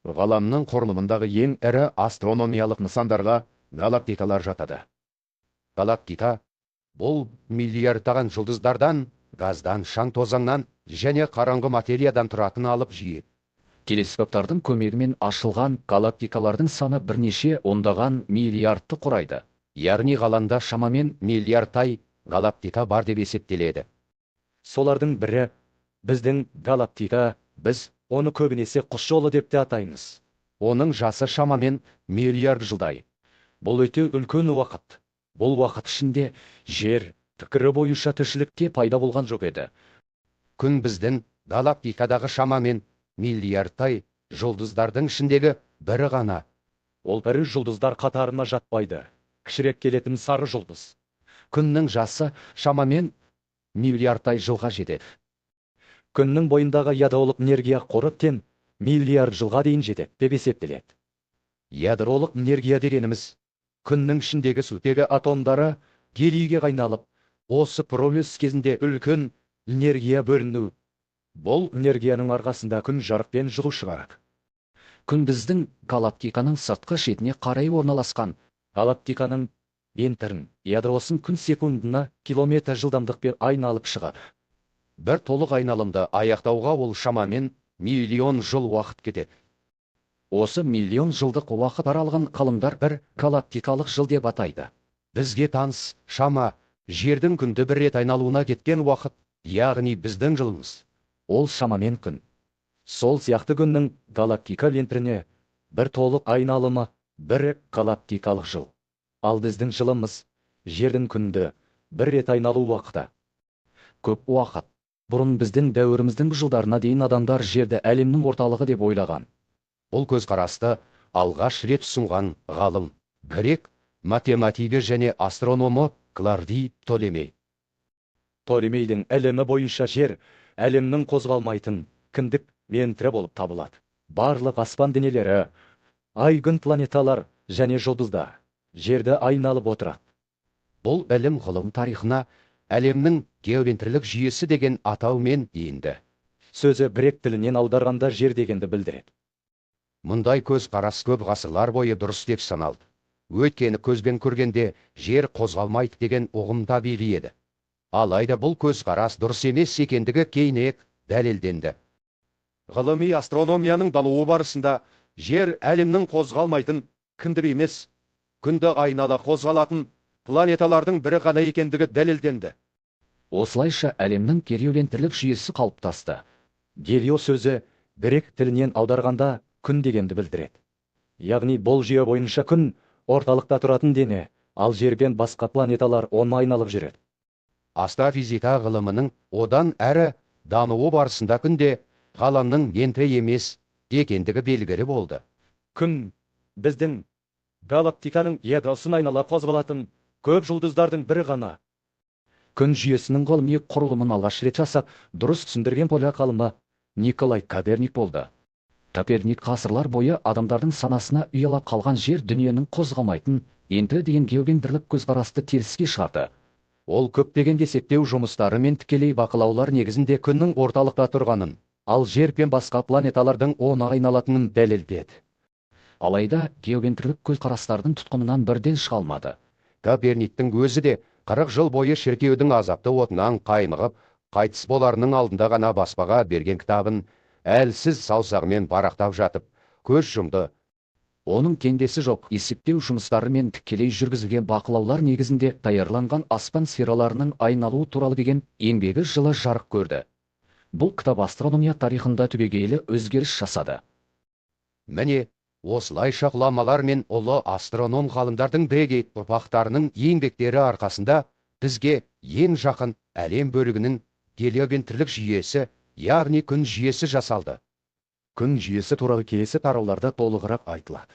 ғаламның құрылымындағы ең ірі астрономиялық нысандарға галактикалар жатады. Галактика бұл миллиардтаған жұлдыздардан, газдан, шаң тозаңнан және қараңғы материядан тұратын алып жиі. Телескоптардың көмегімен ашылған галактикалардың саны бірнеше ондаған миллиардты құрайды. Яғни ғаламда шамамен миллиардтай галактика бар деп есептеледі. Солардың бірі біздің галактика, біз оны көбінесе құс жолы деп те атаймыз. Оның жасы шамамен миллиард жылдай. Бұл өте үлкен уақыт. Бұл уақыт ішінде жер пікірі бойынша тіршілікте пайда болған жоқ еді. Күн біздің галактикадағы шамамен миллиардтай жұлдыздардың ішіндегі бірі ғана. Ол бірі жұлдыздар қатарына жатпайды. Кішірек келетін сары жұлдыз. Күннің жасы шамамен миллиардтай жылға жетеді. Күннің бойындағы ядролық энергия қоры тен миллиард жылға дейін жетеді деп есептеледі. Ядролық энергия дегеніміз күннің ішіндегі сутегі атомдары гелийге қайналып, осы процесс кезінде үлкен энергия бөліну. Бұл энергияның арқасында күн жарықпен жылу шығарады. Күн біздің галактиканың сыртқы шетіне қарай орналасқан. Галактиканың вентрін, ядросын күн секундына километр жылдамдықпен айналып шығады. Бір толық айналымды аяқтауға ол шамамен миллион жыл уақыт кетеді. Осы миллион жылдық уақыт аралығын ғалымдар бір галактикалық жыл деп атайды. Бізге таныс шама жердің күнді бір рет айналуына кеткен уақыт, яғни біздің жылымыз. Ол шамамен күн. Сол сияқты күннің галактика вентріне бір толық айналымы бір галактикалық жыл. Ал біздің жылымыз жердің күнді бір рет айналу уақыты. Көп уақыт. Бұрын біздің дәуіріміздің жылдарына дейін адамдар жерді әлемнің орталығы деп ойлаған. Бұл көзқарасты алғаш рет ұсынған ғалым грек математигі және астрономы Клавдий Птолемей. Птолемейдің ілімі бойынша жер әлемнің қозғалмайтын кіндік вентрі болып табылады. Барлық аспан денелері, ай, күн, планеталар және жұлдыздар жерді айналып отырады. Бұл ілім ғылым тарихына әлемнің геовентрлік жүйесі деген атаумен енді. Сөзі грек тілінен аударғанда жер дегенді білдіреді. Мұндай көзқарас көп ғасырлар бойы дұрыс деп саналды. Өйткені көзбен көргенде жер қозғалмайды деген ұғым табиғи еді. Алайда бұл көзқарас дұрыс емес екендігі кейінірек дәлелденді. Ғылыми астрономияның дамуы барысында жер әлемнің қозғалмайтын кіндік емес, күнді айнала қозғалатын планеталардың бірі ғана екендігі дәлелденді. Осылайша әлемнің геовентрлік жүйесі қалыптасты. Гелио сөзі грек тілінен аударғанда күн дегенді білдіреді. Яғни бұл жүйе бойынша күн орталықта тұратын дене, ал жер пен басқа планеталар оны айналып жүреді. Астрофизика ғылымының одан әрі дамуы барысында күнде ғаламның вентрі емес екендігі белгілі болды. Күн біздің галактиканың ядросын айнала қозғалатын көп жұлдыздардың бірі ғана. Күн жүйесінің ғылыми құрылымын алғаш рет жасап, дұрыс түсіндірген поляк ғалымы Николай Коперник болды. Коперник ғасырлар бойы адамдардың санасына ұялап қалған жер дүниенің қозғалмайтын вентрі деген геовентрлік көзқарасты теріске шығарды. Ол көптеген есептеу жұмыстары мен тікелей бақылаулар негізінде күннің орталықта тұрғанын, ал жер пен басқа планеталардың оны айналатынын дәлелдеді. Алайда геовентрлік көзқарастардың тұтқынынан бірден шыға алмады. Коперниктің өзі де 40 жыл бойы шіркеудің азапты отынан қаймығып, қайтыс боларының алдында ғана баспаға берген кітабын әлсіз саусағымен парақтап жатып, көз жұмды. Оның теңдесі жоқ есептеу жұмыстары мен тікелей жүргізілген бақылаулар негізінде даярланған аспан сфераларының айналуы туралы деген еңбегі жылы жарық көрді. Бұл кітап астрономия тарихында түбегейлі өзгеріс жасады. Міне, осылайша ғұламалар мен ұлы астроном ғалымдардың бірегей ұрпақтарының еңбектері арқасында бізге ең жақын әлем бөлігінің геовентрлік жүйесі, яғни күн жүйесі жасалды. Күн жүйесі туралы келесі тарауларда толығырақ айтылады.